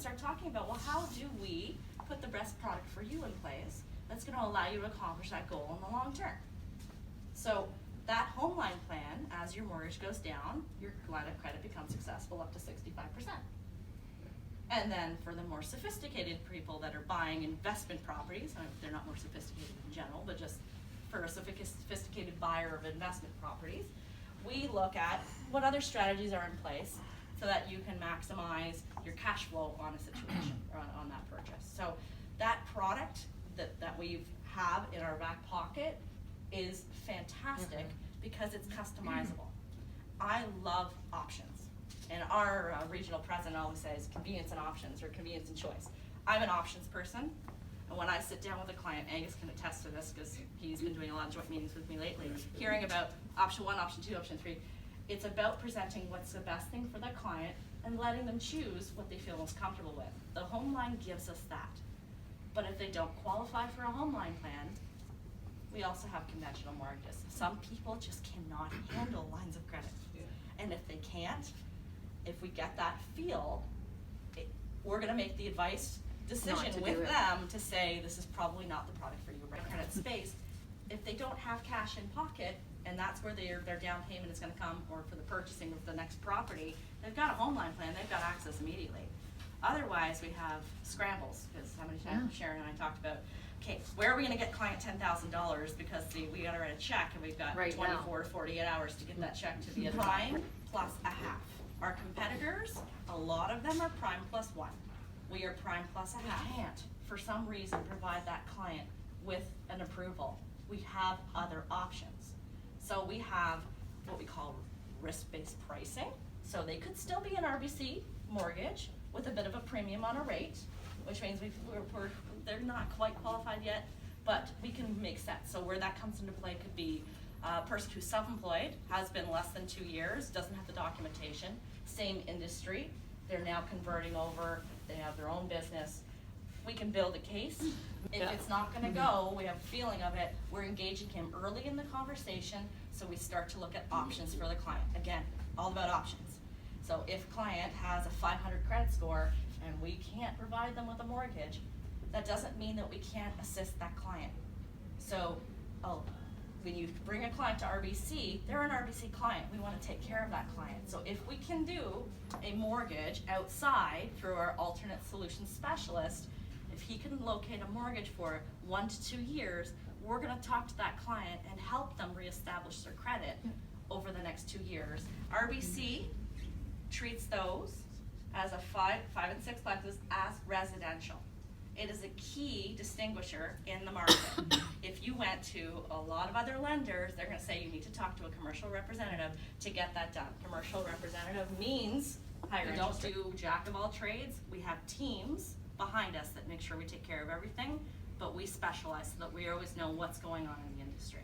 start talking about, well, how do we put the best product for you in place that's gonna allow you to accomplish that goal in the long term? So that Homeline plan, as your mortgage goes down, your line of credit becomes accessible up to 65%. And then for the more sophisticated people that are buying investment properties, they're not more sophisticated in general, but just for a sophisticated buyer of investment properties, we look at what other strategies are in place so that you can maximize your cash flow on a situation or on that purchase. So that product that we have in our back pocket is fantastic because it's customizable. I love options. And our regional president always says convenience and options, or convenience and choice. I'm an options person, and when I sit down with a client, Angus can attest to this because he's been doing a lot of joint meetings with me lately, hearing about option 1, option 2, option 3. It's about presenting what's the best thing for the client and letting them choose what they feel most comfortable with. The Homeline gives us that. But if they don't qualify for a Homeline plan, we also have conventional mortgages. Some people just cannot handle lines of credit. And if they can't, if we get that feel, we're gonna make the advice decision with them to say this is probably not the product for you. Right? Credit space, if they don't have cash in pocket, and that's where their down payment is gonna come, or for the purchasing of the next property, they've got a Homeline plan, they've got access immediately. Otherwise, we have scrambles, because how many times Sharon and I talked about, okay, where are we gonna get client $10,000 because we got to write a check and we've got 24 to 48 hours to get that check to be a prime plus a half. Our competitors, a lot of them are prime plus 1. We are prime plus a half. We can't, for some reason, provide that client with an approval. We have other options. So we have what we call risk-based pricing. So they could still be an RBC mortgage with a bit of a premium on a rate, which means they're not quite qualified yet, but we can make sense. So where that comes into play could be a person who's self-employed, has been less than 2 years, doesn't have the documentation, same industry, they're now converting over, they have their own business. We can build a case. If it's not gonna go, we have a feeling of it, we're engaging him early in the conversation, so we start to look at options for the client. Again, all about options. So if client has a 500 credit score and we can't provide them with a mortgage, that doesn't mean that we can't assist that client. So, when you bring a client to RBC, they're an RBC client. We want to take care of that client. So if we can do a mortgage outside through our alternate solutions specialist, if he can locate a mortgage for 1 to 2 years, we're going to talk to that client and help them reestablish their credit over the next 2 years. RBC treats those as a 5 and 6 plexes as residential. It is a key distinguisher in the market. If you went to a lot of other lenders, they're gonna say you need to talk to a commercial representative to get that done. Commercial representative means we don't do jack of all trades. We have teams behind us that make sure we take care of everything, but we specialize so that we always know what's going on in the industry.